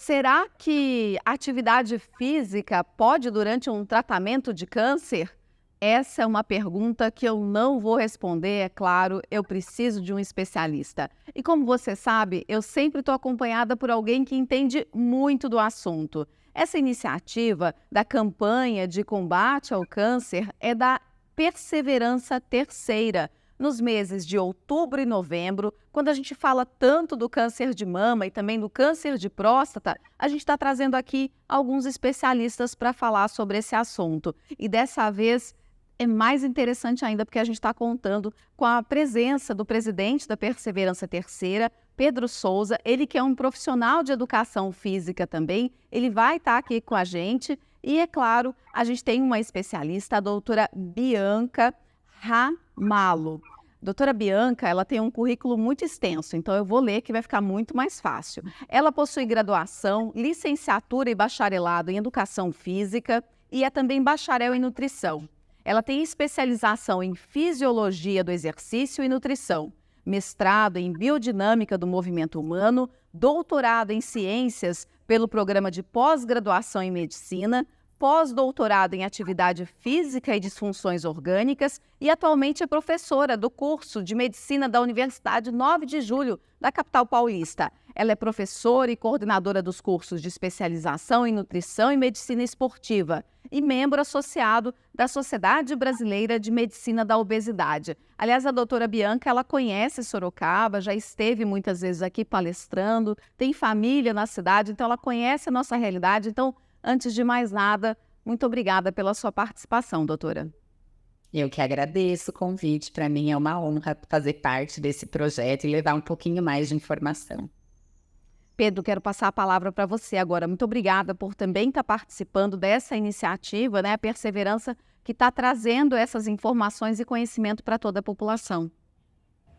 Será que atividade física pode durante um tratamento de câncer? Essa é uma pergunta que eu não vou responder, é claro, eu preciso de um especialista. E como você sabe, eu sempre estou acompanhada por alguém que entende muito do assunto. Essa iniciativa da campanha de combate ao câncer é da Perseverança Terceira. Nos meses de outubro e novembro, quando a gente fala tanto do câncer de mama e também do câncer de próstata, a gente está trazendo aqui alguns especialistas para falar sobre esse assunto. E dessa vez é mais interessante ainda porque a gente está contando com a presença do presidente da Perseverança Terceira, Pedro Souza, ele que é um profissional de educação física também, ele vai estar aqui com a gente e, é claro, a gente tem uma especialista, a doutora Bianca Ramalo. Doutora Bianca, ela tem um currículo muito extenso, então eu vou ler que vai ficar muito mais fácil. Ela possui graduação, licenciatura e bacharelado em educação física e é também bacharel em nutrição. Ela tem especialização em fisiologia do exercício e nutrição, mestrado em biodinâmica do movimento humano, doutorado em ciências pelo programa de pós-graduação em medicina, pós-doutorado em atividade física e disfunções orgânicas e atualmente é professora do curso de medicina da Universidade 9 de Julho, da capital paulista. Ela é professora e coordenadora dos cursos de especialização em nutrição e medicina esportiva e membro associado da Sociedade Brasileira de Medicina da Obesidade. Aliás, a doutora Bianca, ela conhece Sorocaba, já esteve muitas vezes aqui palestrando, tem família na cidade, então ela conhece a nossa realidade. Então, antes de mais nada, muito obrigada pela sua participação, doutora. Eu que agradeço o convite. Para mim é uma honra fazer parte desse projeto e levar um pouquinho mais de informação. Pedro, quero passar a palavra para você agora. Muito obrigada por também estar participando dessa iniciativa, né? A Perseverança, que está trazendo essas informações e conhecimento para toda a população.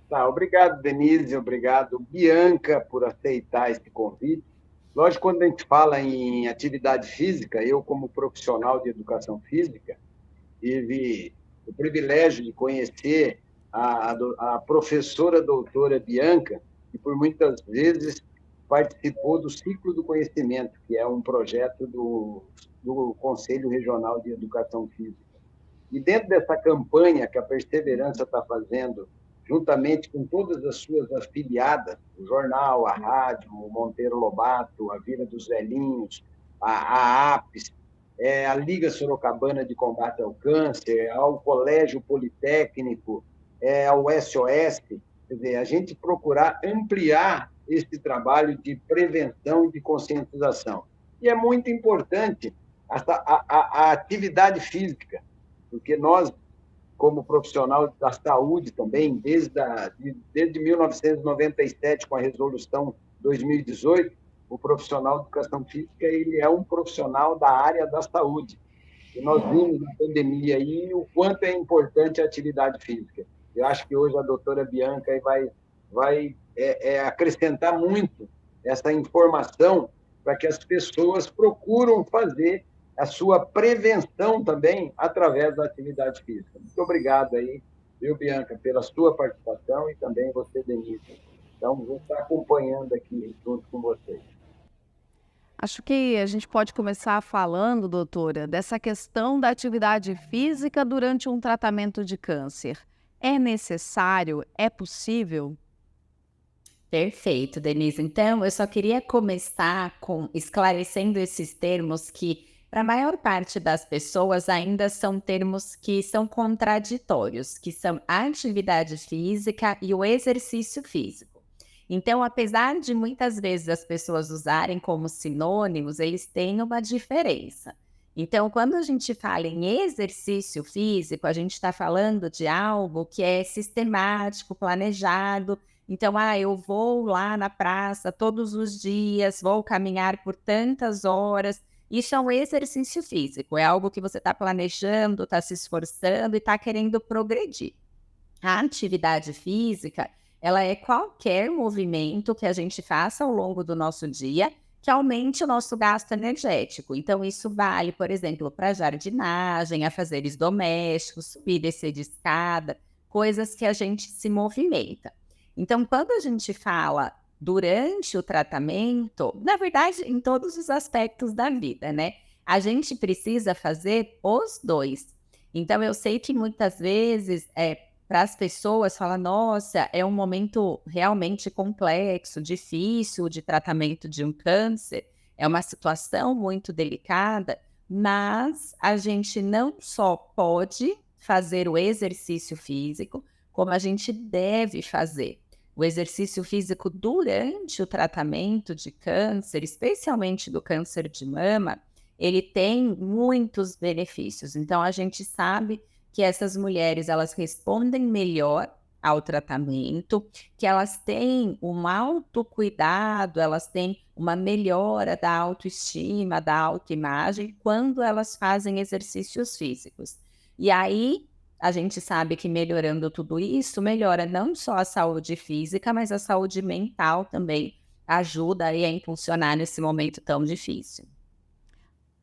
Tá, obrigado, Denise, obrigado, Bianca, por aceitar esse convite. Lógico, quando a gente fala em atividade física, eu, como profissional de educação física, tive o privilégio de conhecer a professora doutora Bianca, que por muitas vezes participou do Ciclo do Conhecimento, que é um projeto do Conselho Regional de Educação Física. E dentro dessa campanha que a Perseverança está fazendo, juntamente com todas as suas afiliadas, o jornal, a rádio, o Monteiro Lobato, a Vila dos Velhinhos, a APES, a Liga Sorocabana de Combate ao Câncer, ao Colégio Politécnico, ao SOS, quer dizer, a gente procurar ampliar esse trabalho de prevenção e de conscientização. E é muito importante a atividade física, porque nós, como profissional da saúde também, desde 1997, com a resolução 2018, o profissional de educação física ele é um profissional da área da saúde. E nós vimos na pandemia aí o quanto é importante a atividade física. Eu acho que hoje a doutora Bianca vai acrescentar muito essa informação para que as pessoas procuram fazer a sua prevenção também através da atividade física. Muito obrigado aí, viu, Bianca, pela sua participação e também você, Denise. Então, vou estar acompanhando aqui junto com vocês. Acho que a gente pode começar falando, doutora, dessa questão da atividade física durante um tratamento de câncer. É necessário? É possível? Perfeito, Denise. Então, eu só queria começar com esclarecendo esses termos que, para a maior parte das pessoas, ainda são termos que são contraditórios, que são a atividade física e o exercício físico. Então, apesar de muitas vezes as pessoas usarem como sinônimos, eles têm uma diferença. Então, quando a gente fala em exercício físico, a gente está falando de algo que é sistemático, planejado. Então, eu vou lá na praça todos os dias, vou caminhar por tantas horas. Isso é um exercício físico, é algo que você está planejando, está se esforçando e está querendo progredir. A atividade física, ela é qualquer movimento que a gente faça ao longo do nosso dia que aumente o nosso gasto energético. Então, isso vale, por exemplo, para jardinagem, afazeres domésticos, subir e descer de escada, coisas que a gente se movimenta. Então, quando a gente fala durante o tratamento, na verdade, em todos os aspectos da vida, né? A gente precisa fazer os dois. Então, eu sei que muitas vezes, para as pessoas, fala, nossa, é um momento realmente complexo, difícil de tratamento de um câncer, é uma situação muito delicada, mas a gente não só pode fazer o exercício físico, como a gente deve fazer. O exercício físico durante o tratamento de câncer, especialmente do câncer de mama, ele tem muitos benefícios. Então, a gente sabe que essas mulheres, elas respondem melhor ao tratamento, que elas têm um autocuidado, elas têm uma melhora da autoestima, da autoimagem, quando elas fazem exercícios físicos. E aí, a gente sabe que melhorando tudo isso, melhora não só a saúde física, mas a saúde mental também ajuda aí a impulsionar nesse momento tão difícil.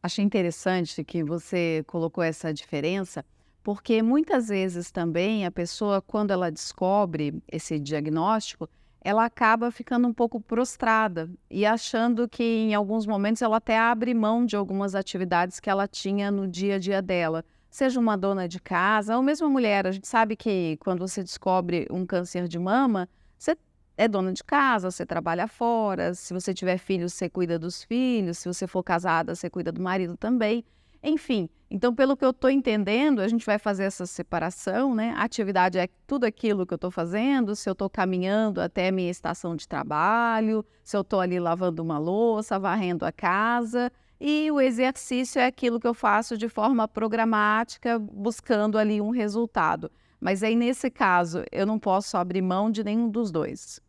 Achei interessante que você colocou essa diferença, porque muitas vezes também a pessoa, quando ela descobre esse diagnóstico, ela acaba ficando um pouco prostrada e achando que em alguns momentos ela até abre mão de algumas atividades que ela tinha no dia a dia dela. Seja uma dona de casa ou mesmo uma mulher, a gente sabe que quando você descobre um câncer de mama, você é dona de casa, você trabalha fora, se você tiver filhos, você cuida dos filhos, se você for casada, você cuida do marido também. Enfim, então pelo que eu estou entendendo, a gente vai fazer essa separação, né? A atividade é tudo aquilo que eu estou fazendo, se eu estou caminhando até a minha estação de trabalho, se eu estou ali lavando uma louça, varrendo a casa, e o exercício é aquilo que eu faço de forma programática, buscando ali um resultado. Mas aí, nesse caso, eu não posso abrir mão de nenhum dos dois.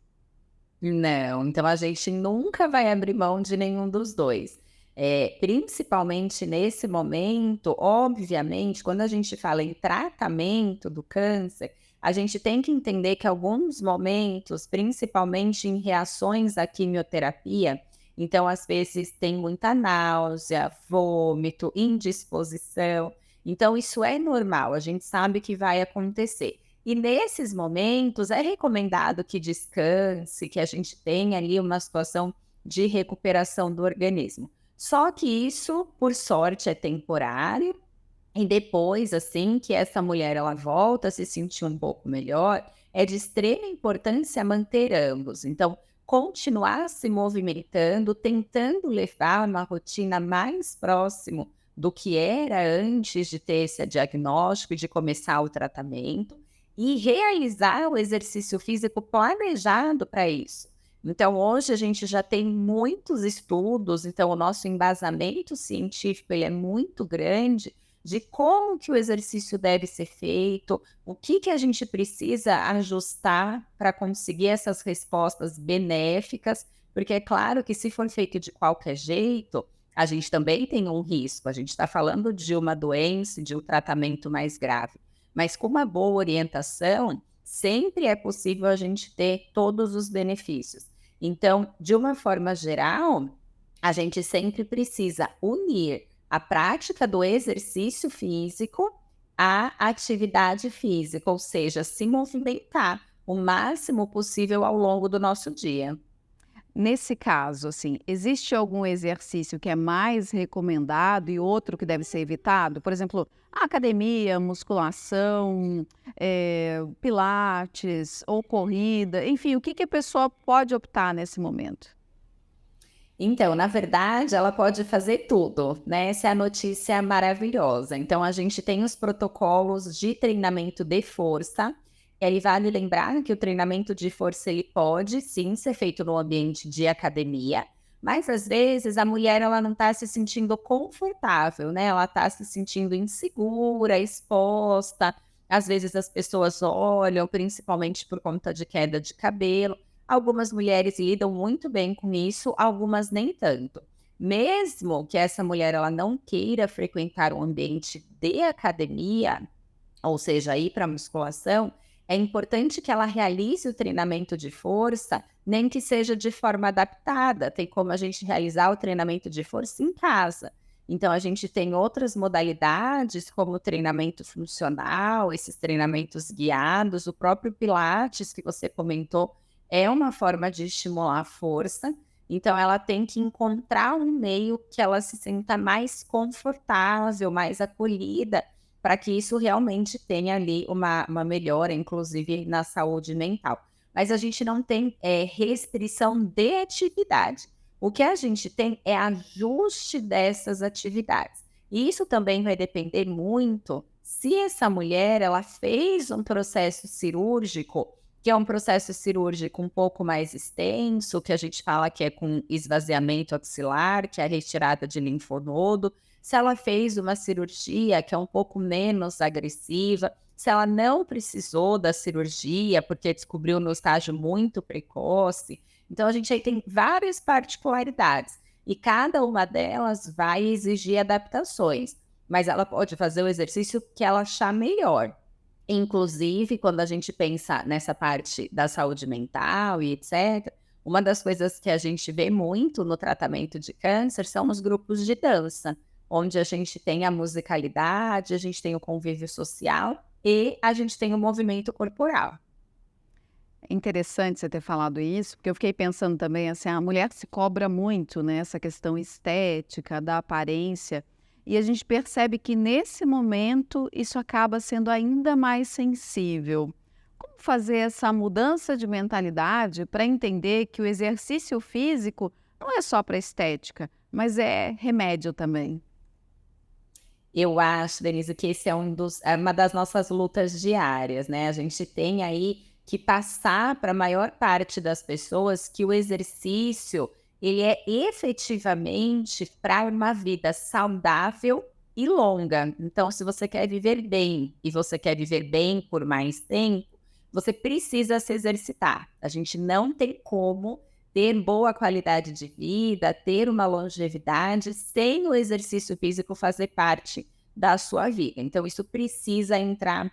Não, então a gente nunca vai abrir mão de nenhum dos dois. Principalmente nesse momento, obviamente, quando a gente fala em tratamento do câncer, a gente tem que entender que alguns momentos, principalmente em reações à quimioterapia, então às vezes tem muita náusea, vômito, indisposição. Então isso é normal, a gente sabe que vai acontecer. E nesses momentos é recomendado que descanse, que a gente tenha ali uma situação de recuperação do organismo. Só que isso, por sorte, é temporário e depois, assim que essa mulher ela volta a se sentir um pouco melhor, é de extrema importância manter ambos. Então, continuar se movimentando, tentando levar uma rotina mais próximo do que era antes de ter esse diagnóstico e de começar o tratamento, e realizar o exercício físico planejado para isso. Então, hoje a gente já tem muitos estudos, então o nosso embasamento científico ele é muito grande de como que o exercício deve ser feito, o que a gente precisa ajustar para conseguir essas respostas benéficas, porque é claro que se for feito de qualquer jeito, a gente também tem um risco, a gente está falando de uma doença, de um tratamento mais grave. Mas com uma boa orientação, sempre é possível a gente ter todos os benefícios. Então, de uma forma geral, a gente sempre precisa unir a prática do exercício físico à atividade física, ou seja, se movimentar o máximo possível ao longo do nosso dia. Nesse caso, assim, existe algum exercício que é mais recomendado e outro que deve ser evitado? Por exemplo, a academia, musculação, pilates ou corrida, enfim, o que a pessoa pode optar nesse momento? Então, na verdade, ela pode fazer tudo, né? Essa é a notícia maravilhosa. Então, a gente tem os protocolos de treinamento de força. E aí vale lembrar que o treinamento de força ele pode sim ser feito no ambiente de academia, mas às vezes a mulher ela não está se sentindo confortável, né? Ela está se sentindo insegura, exposta. Às vezes as pessoas olham, principalmente por conta de queda de cabelo. Algumas mulheres lidam muito bem com isso, algumas nem tanto. Mesmo que essa mulher ela não queira frequentar um ambiente de academia, ou seja, ir para musculação, é importante que ela realize o treinamento de força, nem que seja de forma adaptada. Tem como a gente realizar o treinamento de força em casa. Então, a gente tem outras modalidades, como o treinamento funcional, esses treinamentos guiados, o próprio Pilates que você comentou, é uma forma de estimular a força, então ela tem que encontrar um meio que ela se sinta mais confortável, mais acolhida, para que isso realmente tenha ali uma melhora, inclusive na saúde mental. Mas a gente não tem restrição de atividade. O que a gente tem é ajuste dessas atividades. E isso também vai depender muito se essa mulher ela fez um processo cirúrgico, que é um processo cirúrgico um pouco mais extenso, que a gente fala que é com esvaziamento axilar, que é a retirada de linfonodo. Se ela fez uma cirurgia que é um pouco menos agressiva, se ela não precisou da cirurgia porque descobriu no estágio muito precoce. Então, a gente aí tem várias particularidades e cada uma delas vai exigir adaptações, mas ela pode fazer o exercício que ela achar melhor. Inclusive, quando a gente pensa nessa parte da saúde mental e etc., uma das coisas que a gente vê muito no tratamento de câncer são os grupos de dança, onde a gente tem a musicalidade, a gente tem o convívio social e a gente tem o movimento corporal. É interessante você ter falado isso, porque eu fiquei pensando também assim, a mulher se cobra muito, né, essa questão estética, da aparência, e a gente percebe que nesse momento isso acaba sendo ainda mais sensível. Como fazer essa mudança de mentalidade para entender que o exercício físico não é só para estética, mas é remédio também? Eu acho, Denise, que esse é uma das nossas lutas diárias, né? A gente tem aí que passar para a maior parte das pessoas que o exercício ele é efetivamente para uma vida saudável e longa. Então, se você quer viver bem e você quer viver bem por mais tempo, você precisa se exercitar. A gente não tem como ter boa qualidade de vida, ter uma longevidade, sem o exercício físico fazer parte da sua vida. Então, isso precisa entrar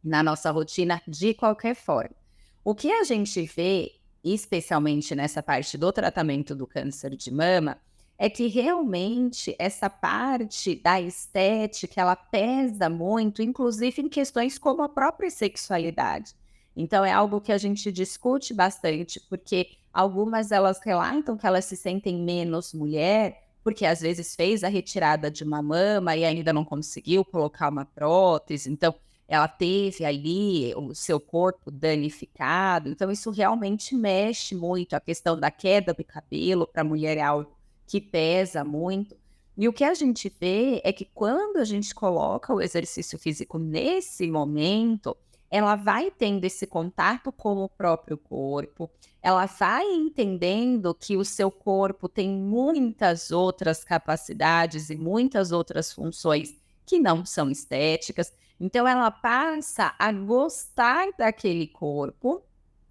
na nossa rotina de qualquer forma. O que a gente vê, especialmente nessa parte do tratamento do câncer de mama, é que realmente essa parte da estética, ela pesa muito, inclusive em questões como a própria sexualidade. Então, é algo que a gente discute bastante, porque algumas elas relatam que elas se sentem menos mulher, porque às vezes fez a retirada de uma mama e ainda não conseguiu colocar uma prótese, então ela teve ali o seu corpo danificado, então isso realmente mexe muito, a questão da queda do cabelo para a mulher é algo que pesa muito. E o que a gente vê é que quando a gente coloca o exercício físico nesse momento, ela vai tendo esse contato com o próprio corpo, ela vai entendendo que o seu corpo tem muitas outras capacidades e muitas outras funções que não são estéticas. Então, ela passa a gostar daquele corpo,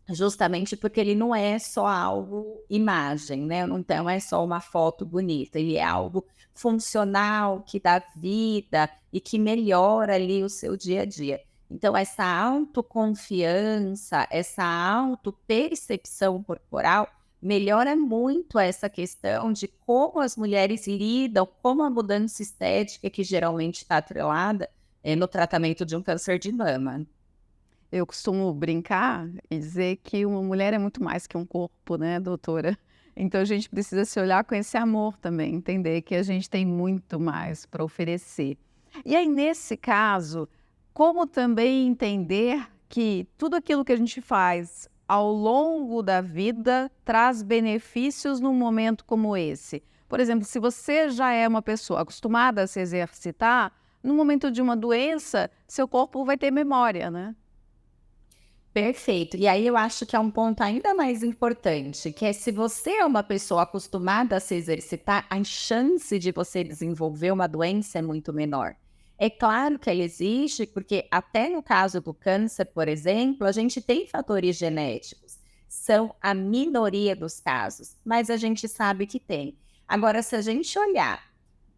justamente porque ele não é só algo imagem, né? Então, é só uma foto bonita, ele é algo funcional, que dá vida e que melhora ali o seu dia a dia. Então, essa autoconfiança, essa autopercepção corporal melhora muito essa questão de como as mulheres lidam com a mudança estética que geralmente está atrelada no tratamento de um câncer de mama. Eu costumo brincar e dizer que uma mulher é muito mais que um corpo, né, doutora? Então a gente precisa se olhar com esse amor também, entender que a gente tem muito mais para oferecer. E aí, nesse caso, como também entender que tudo aquilo que a gente faz ao longo da vida traz benefícios num momento como esse? Por exemplo, se você já é uma pessoa acostumada a se exercitar, no momento de uma doença, seu corpo vai ter memória, né? Perfeito. E aí eu acho que é um ponto ainda mais importante, que é se você é uma pessoa acostumada a se exercitar, a chance de você desenvolver uma doença é muito menor. É claro que ela existe, porque até no caso do câncer, por exemplo, a gente tem fatores genéticos. São a minoria dos casos, mas a gente sabe que tem. Agora, se a gente olhar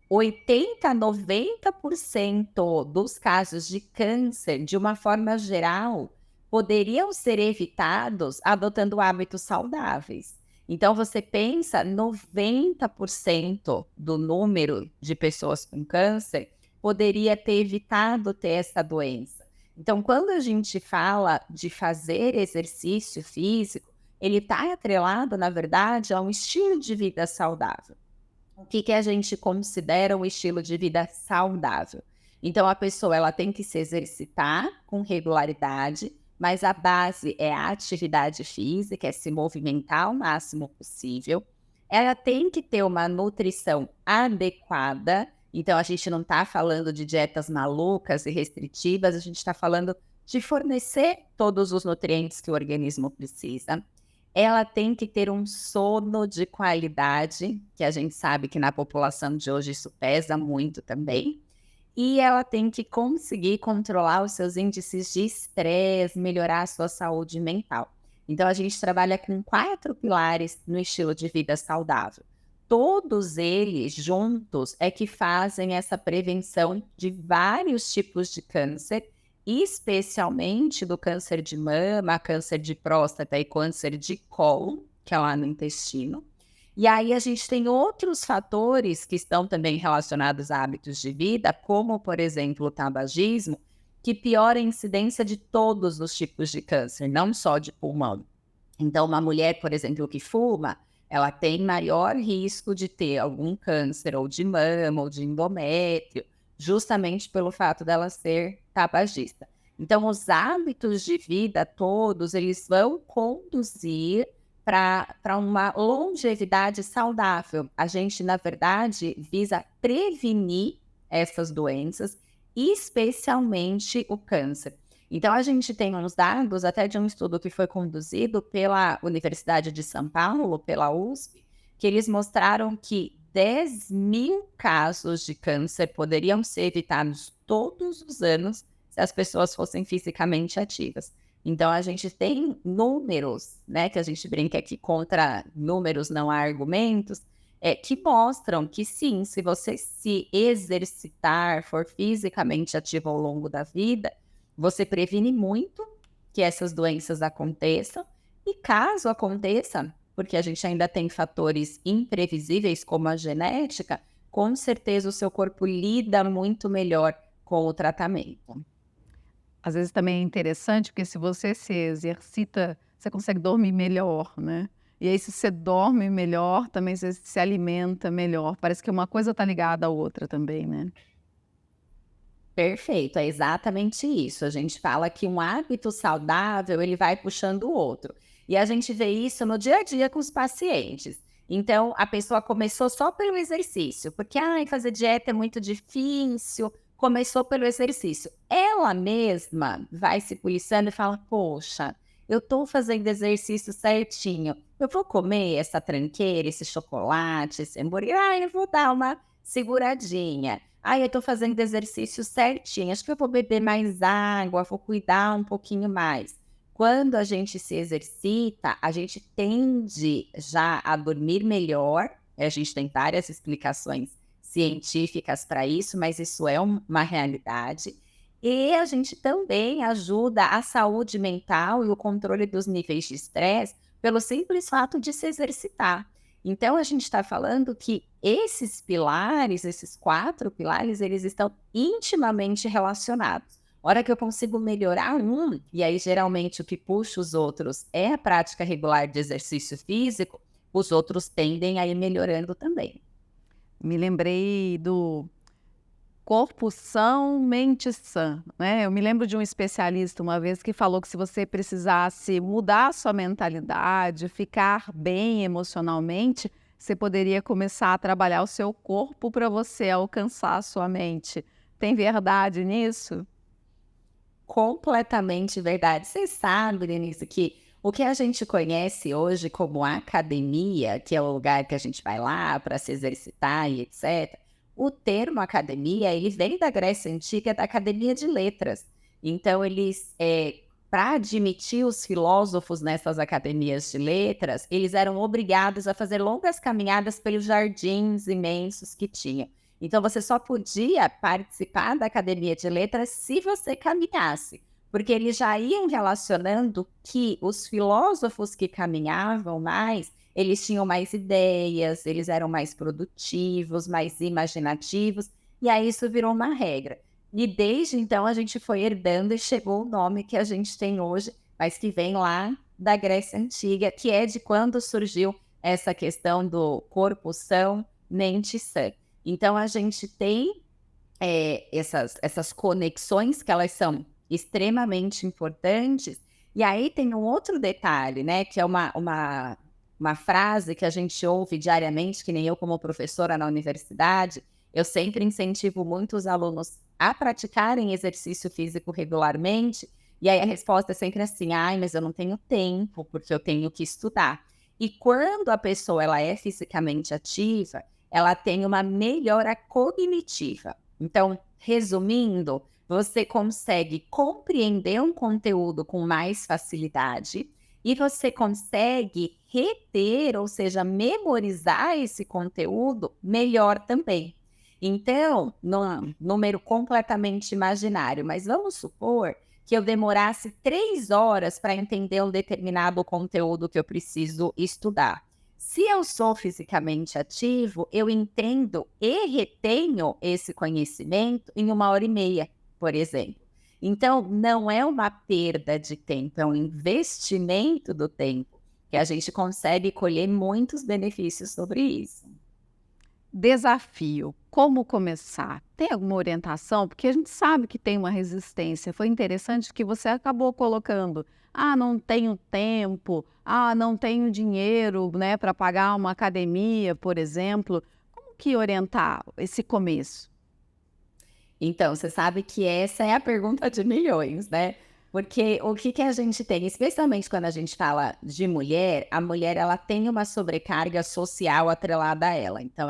80, 90% dos casos de câncer, de uma forma geral, poderiam ser evitados adotando hábitos saudáveis. Então, você pensa, 90% do número de pessoas com câncer poderia ter evitado ter essa doença. Então, quando a gente fala de fazer exercício físico, ele está atrelado, na verdade, a um estilo de vida saudável. O que a gente considera um estilo de vida saudável? Então, a pessoa ela tem que se exercitar com regularidade, mas a base é a atividade física, é se movimentar o máximo possível. Ela tem que ter uma nutrição adequada. Então, a gente não está falando de dietas malucas e restritivas, a gente está falando de fornecer todos os nutrientes que o organismo precisa. Ela tem que ter um sono de qualidade, que a gente sabe que na população de hoje isso pesa muito também. E ela tem que conseguir controlar os seus índices de estresse, melhorar a sua saúde mental. Então, a gente trabalha com 4 pilares no estilo de vida saudável. Todos eles juntos é que fazem essa prevenção de vários tipos de câncer, especialmente do câncer de mama, câncer de próstata e câncer de colo, que é lá no intestino. E aí a gente tem outros fatores que estão também relacionados a hábitos de vida, como, por exemplo, o tabagismo, que piora a incidência de todos os tipos de câncer, não só de pulmão. Então, uma mulher, por exemplo, que fuma, ela tem maior risco de ter algum câncer ou de mama ou de endométrio, justamente pelo fato dela ser tabagista. Então, os hábitos de vida todos, eles vão conduzir para uma longevidade saudável. A gente, na verdade, visa prevenir essas doenças, especialmente o câncer. Então, a gente tem uns dados até de um estudo que foi conduzido pela Universidade de São Paulo, pela USP, que eles mostraram que 10.000 casos de câncer poderiam ser evitados todos os anos se as pessoas fossem fisicamente ativas. Então, a gente tem números, né, que a gente brinca aqui contra números não há argumentos, que mostram que sim, se você se exercitar, for fisicamente ativo ao longo da vida, você previne muito que essas doenças aconteçam. E caso aconteça, porque a gente ainda tem fatores imprevisíveis como a genética, com certeza o seu corpo lida muito melhor com o tratamento. Às vezes também é interessante, porque se você se exercita, você consegue dormir melhor, né? E aí, se você dorme melhor, também você se alimenta melhor. Parece que uma coisa está ligada à outra também, né? Perfeito, é exatamente isso. A gente fala que um hábito saudável, ele vai puxando o outro. E a gente vê isso no dia a dia com os pacientes. Então, a pessoa começou só pelo exercício, porque fazer dieta é muito difícil, começou pelo exercício. Ela mesma vai se policiando e fala, poxa, eu estou fazendo exercício certinho, eu vou comer essa tranqueira, esse chocolate, esse hambúrguer, eu vou dar uma seguradinha. Eu estou fazendo exercício certinho, acho que eu vou beber mais água, vou cuidar um pouquinho mais. Quando a gente se exercita, a gente tende já a dormir melhor. A gente tem várias explicações científicas para isso, mas isso é uma realidade. E a gente também ajuda a saúde mental e o controle dos níveis de estresse pelo simples fato de se exercitar. Então, a gente está falando que esses pilares, esses 4 pilares, eles estão intimamente relacionados. A hora que eu consigo melhorar um, e aí geralmente o que puxa os outros é a prática regular de exercício físico, os outros tendem a ir melhorando também. Me lembrei do corpo são, mente sã, né? Eu me lembro de um especialista uma vez que falou que se você precisasse mudar a sua mentalidade, ficar bem emocionalmente, você poderia começar a trabalhar o seu corpo para você alcançar a sua mente. Tem verdade nisso? Completamente verdade. Você sabe, Denise, que o que a gente conhece hoje como academia, que é o lugar que a gente vai lá para se exercitar e etc., o termo academia, ele vem da Grécia Antiga, da Academia de Letras. Então, eles, para admitir os filósofos nessas academias de letras, eles eram obrigados a fazer longas caminhadas pelos jardins imensos que tinham. Então, você só podia participar da Academia de Letras se você caminhasse, porque eles já iam relacionando que os filósofos que caminhavam mais, eles tinham mais ideias, eles eram mais produtivos, mais imaginativos, e aí isso virou uma regra. E desde então a gente foi herdando e chegou o nome que a gente tem hoje, mas que vem lá da Grécia Antiga, que é de quando surgiu essa questão do corpo são, mente sã. Então, a gente tem essas conexões que elas são extremamente importantes. E aí tem um outro detalhe, né, que é uma frase que a gente ouve diariamente, que nem eu como professora na universidade, eu sempre incentivo muito os alunos a praticarem exercício físico regularmente, e aí a resposta é sempre assim, ai, mas eu não tenho tempo, porque eu tenho que estudar. E quando a pessoa ela é fisicamente ativa, ela tem uma melhora cognitiva. Então, resumindo, você consegue compreender um conteúdo com mais facilidade e você consegue reter, ou seja, memorizar esse conteúdo melhor também. Então, num número completamente imaginário, mas vamos supor que eu demorasse 3 horas para entender um determinado conteúdo que eu preciso estudar. Se eu sou fisicamente ativo, eu entendo e retenho esse conhecimento em 1h30, por exemplo. Então, não é uma perda de tempo, é um investimento do tempo, que a gente consegue colher muitos benefícios sobre isso. Desafio, como começar? Tem alguma orientação? Porque a gente sabe que tem uma resistência. Foi interessante que você acabou colocando: "Ah, não tenho tempo. Ah, não tenho dinheiro, né, para pagar uma academia", por exemplo. Como que orientar esse começo? Então, você sabe que essa é a pergunta de milhões, né? Porque o que que a gente tem, especialmente quando a gente fala de mulher, a mulher ela tem uma sobrecarga social atrelada a ela. Então,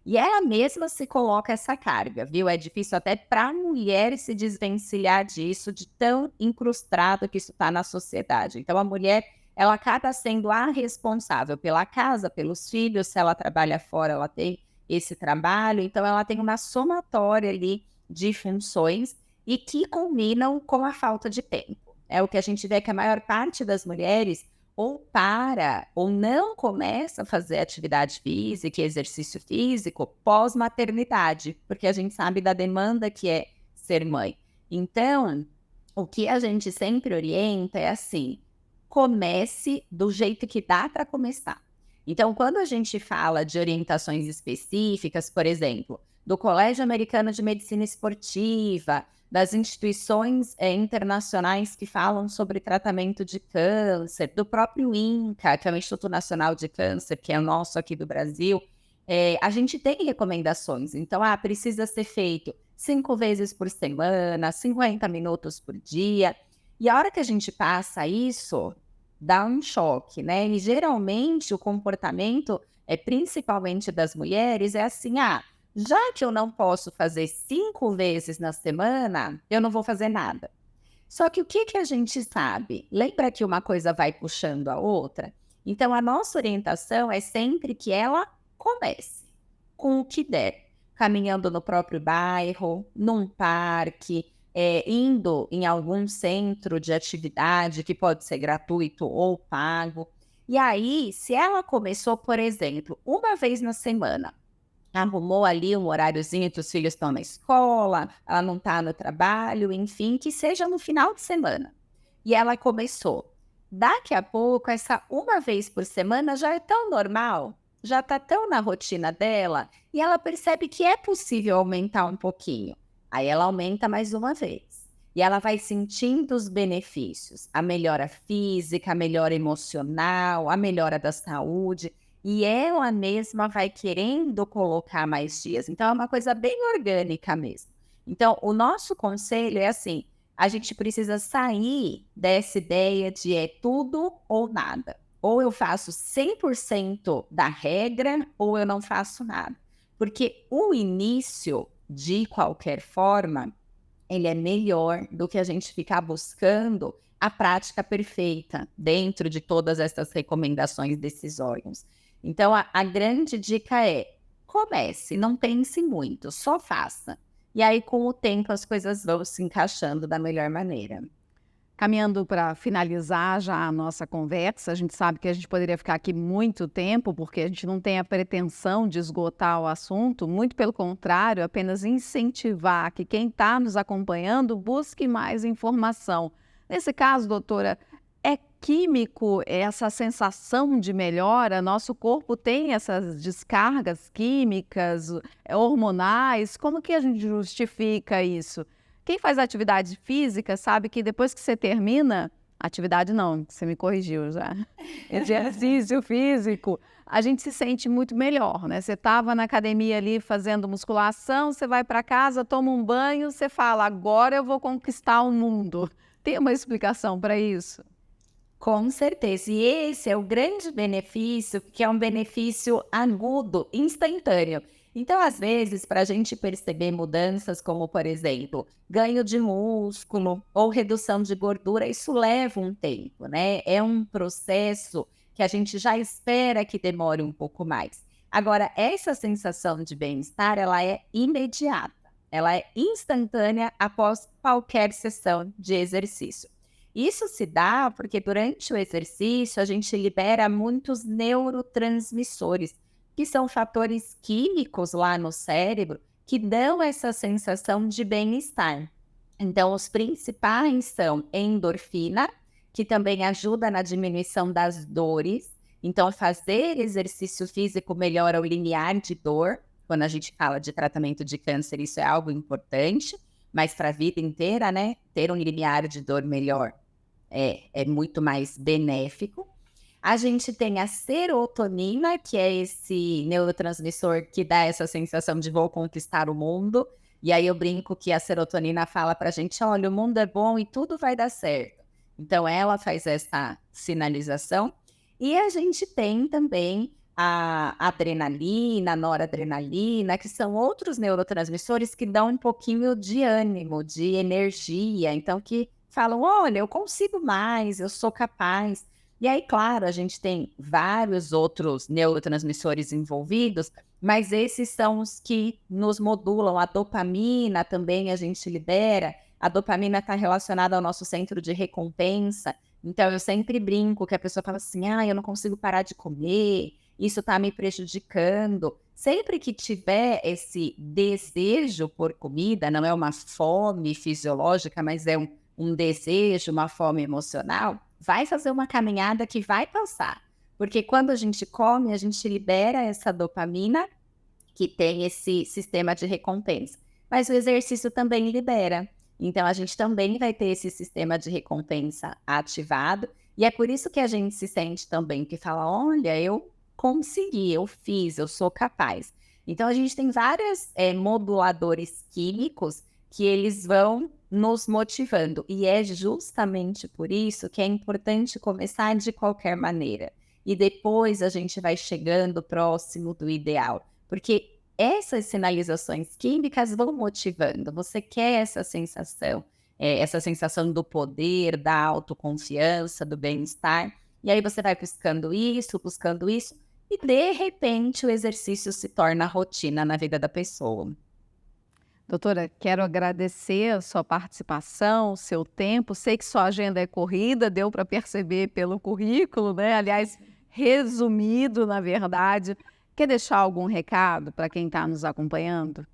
e ela mesma se coloca essa carga, viu? É difícil até para a mulher se desvencilhar disso, de tão incrustado que isso está na sociedade. Então, a mulher, ela acaba sendo a responsável pela casa, pelos filhos, se ela trabalha fora, ela tem esse trabalho. Então, ela tem uma somatória ali de funções e que combinam com a falta de tempo. É o que a gente vê que a maior parte das mulheres ou para ou não começa a fazer atividade física e exercício físico pós-maternidade, porque a gente sabe da demanda que é ser mãe. Então, o que a gente sempre orienta é assim, comece do jeito que dá para começar. Então, quando a gente fala de orientações específicas, por exemplo, do Colégio Americano de Medicina Esportiva, das instituições internacionais que falam sobre tratamento de câncer, do próprio INCA, que é o Instituto Nacional de Câncer, que é o nosso aqui do Brasil, a gente tem recomendações. Então, precisa ser feito 5 vezes por semana, 50 minutos por dia. E a hora que a gente passa isso, dá um choque, né? E geralmente o comportamento, principalmente das mulheres, é assim, já que eu não posso fazer 5 vezes na semana, eu não vou fazer nada. Só que o que a gente sabe? Lembra que uma coisa vai puxando a outra? Então, a nossa orientação é sempre que ela comece com o que der. Caminhando no próprio bairro, num parque, indo em algum centro de atividade que pode ser gratuito ou pago. E aí, se ela começou, por exemplo, uma vez na semana, arrumou ali um horáriozinho que os filhos estão na escola, ela não está no trabalho, enfim, que seja no final de semana. E ela começou. Daqui a pouco, essa uma vez por semana já é tão normal, já está tão na rotina dela, e ela percebe que é possível aumentar um pouquinho. Aí ela aumenta mais uma vez. E ela vai sentindo os benefícios, a melhora física, a melhora emocional, a melhora da saúde. E ela mesma vai querendo colocar mais dias. Então, é uma coisa bem orgânica mesmo. Então, o nosso conselho é assim, a gente precisa sair dessa ideia de é tudo ou nada. Ou eu faço 100% da regra, ou eu não faço nada. Porque o início, de qualquer forma, ele é melhor do que a gente ficar buscando a prática perfeita dentro de todas essas recomendações desses órgãos. Então, a grande dica é, comece, não pense muito, só faça. E aí, com o tempo, as coisas vão se encaixando da melhor maneira. Caminhando para finalizar já a nossa conversa, a gente sabe que a gente poderia ficar aqui muito tempo, porque a gente não tem a pretensão de esgotar o assunto, muito pelo contrário, apenas incentivar que quem está nos acompanhando busque mais informação. Nesse caso, doutora, é químico essa sensação de melhora? Nosso corpo tem essas descargas químicas, hormonais? Como que a gente justifica isso? Quem faz atividade física sabe que depois que você termina, atividade não, você me corrigiu já, exercício físico, a gente se sente muito melhor, né? Você estava na academia ali fazendo musculação, você vai para casa, toma um banho, você fala, agora eu vou conquistar o mundo. Tem uma explicação para isso? Com certeza. E esse é o grande benefício, que é um benefício agudo, instantâneo. Então, às vezes, para a gente perceber mudanças como, por exemplo, ganho de músculo ou redução de gordura, isso leva um tempo, né? É um processo que a gente já espera que demore um pouco mais. Agora, essa sensação de bem-estar, ela é imediata, ela é instantânea após qualquer sessão de exercício. Isso se dá porque durante o exercício a gente libera muitos neurotransmissores, que são fatores químicos lá no cérebro que dão essa sensação de bem-estar. Então, os principais são endorfina, que também ajuda na diminuição das dores. Então, fazer exercício físico melhora o limiar de dor. Quando a gente fala de tratamento de câncer, isso é algo importante, mas para a vida inteira, né? Ter um limiar de dor melhor é muito mais benéfico. A gente tem a serotonina, que é esse neurotransmissor que dá essa sensação de vou conquistar o mundo. E aí eu brinco que a serotonina fala pra gente, olha, o mundo é bom e tudo vai dar certo. Então ela faz essa sinalização. E a gente tem também a adrenalina, a noradrenalina, que são outros neurotransmissores que dão um pouquinho de ânimo, de energia. Então que falam, olha, eu consigo mais, eu sou capaz. E aí, claro, a gente tem vários outros neurotransmissores envolvidos, mas esses são os que nos modulam. A dopamina também a gente libera. A dopamina está relacionada ao nosso centro de recompensa. Então, eu sempre brinco que a pessoa fala assim, eu não consigo parar de comer, isso está me prejudicando. Sempre que tiver esse desejo por comida, não é uma fome fisiológica, mas é um desejo, uma fome emocional, vai fazer uma caminhada que vai passar. Porque quando a gente come, a gente libera essa dopamina, que tem esse sistema de recompensa. Mas o exercício também libera. Então, a gente também vai ter esse sistema de recompensa ativado. E é por isso que a gente se sente também, que fala, olha, eu consegui, eu fiz, eu sou capaz. Então, a gente tem vários moduladores químicos que eles vão nos motivando. E é justamente por isso que é importante começar de qualquer maneira. E depois a gente vai chegando próximo do ideal. Porque essas sinalizações químicas vão motivando. Você quer essa sensação do poder, da autoconfiança, do bem-estar. E aí você vai buscando isso, e de repente o exercício se torna rotina na vida da pessoa. Doutora, quero agradecer a sua participação, o seu tempo. Sei que sua agenda é corrida, deu para perceber pelo currículo, né? Aliás, resumido, na verdade. Quer deixar algum recado para quem está nos acompanhando?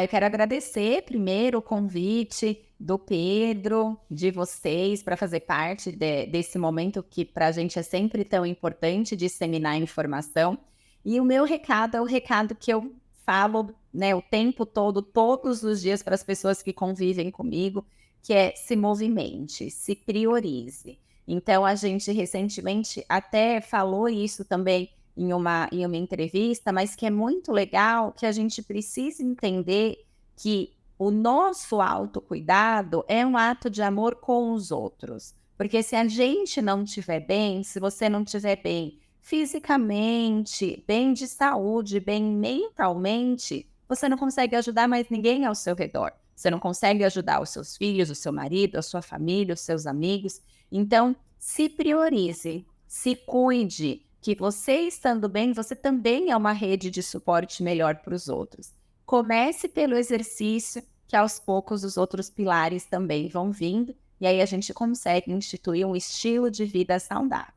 Eu quero agradecer primeiro o convite do Pedro, de vocês, para fazer parte desse momento que para a gente é sempre tão importante disseminar informação. E o meu recado é o recado que eu falo, né, o tempo todo, todos os dias para as pessoas que convivem comigo, que é se movimente, se priorize. Então, a gente recentemente até falou isso também em uma entrevista, mas que é muito legal que a gente precisa entender que o nosso autocuidado é um ato de amor com os outros. Porque se a gente não estiver bem, se você não estiver bem fisicamente, bem de saúde, bem mentalmente, você não consegue ajudar mais ninguém ao seu redor. Você não consegue ajudar os seus filhos, o seu marido, a sua família, os seus amigos. Então, se priorize, se cuide, que você estando bem, você também é uma rede de suporte melhor para os outros. Comece pelo exercício, que aos poucos os outros pilares também vão vindo, e aí a gente consegue instituir um estilo de vida saudável.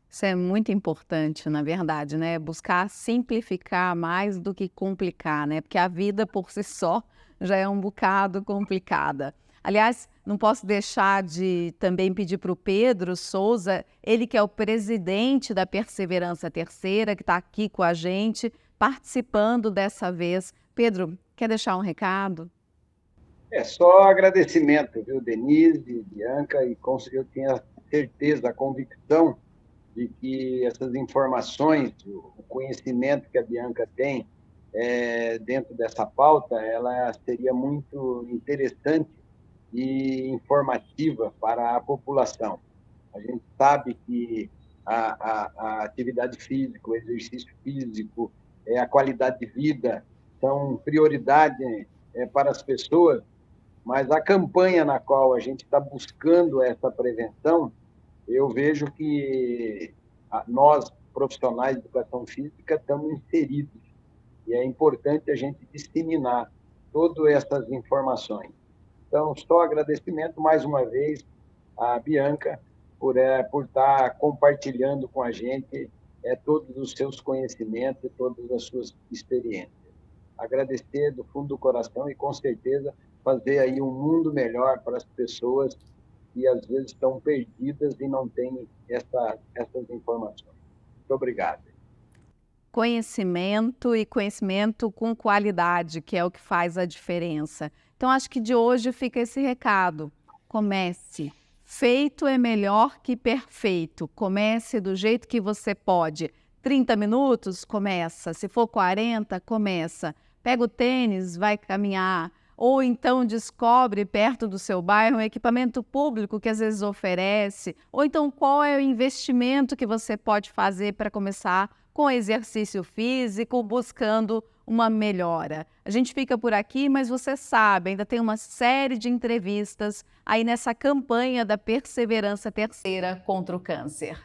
Isso é muito importante, na verdade, né? Buscar simplificar mais do que complicar, né? Porque a vida por si só já é um bocado complicada. Aliás, não posso deixar de também pedir para o Pedro Souza, ele que é o presidente da Perseverança Terceira, que está aqui com a gente, participando dessa vez. Pedro, quer deixar um recado? É só agradecimento, viu, Denise, Bianca, e eu tenho a certeza, a convicção de que essas informações, o conhecimento que a Bianca tem dentro dessa pauta, ela seria muito interessante e informativa para a população. A gente sabe que a atividade física, o exercício físico, a qualidade de vida são prioridade para as pessoas, mas a campanha na qual a gente está buscando essa prevenção, eu vejo que nós, profissionais de educação física, estamos inseridos. E é importante a gente disseminar todas essas informações. Então, só agradecimento mais uma vez à Bianca por estar compartilhando com a gente todos os seus conhecimentos e todas as suas experiências. Agradecer do fundo do coração e, com certeza, fazer aí um mundo melhor para as pessoas que às vezes estão perdidas e não têm essas informações. Muito obrigado. Conhecimento e conhecimento com qualidade, que é o que faz a diferença. Então, acho que de hoje fica esse recado. Comece. Feito é melhor que perfeito. Comece do jeito que você pode. 30 minutos? Começa. Se for 40, começa. Pega o tênis, vai caminhar. Ou então descobre perto do seu bairro um equipamento público que às vezes oferece. Ou então qual é o investimento que você pode fazer para começar com exercício físico, buscando uma melhora. A gente fica por aqui, mas você sabe, ainda tem uma série de entrevistas aí nessa campanha da Perseverança Terceira contra o câncer.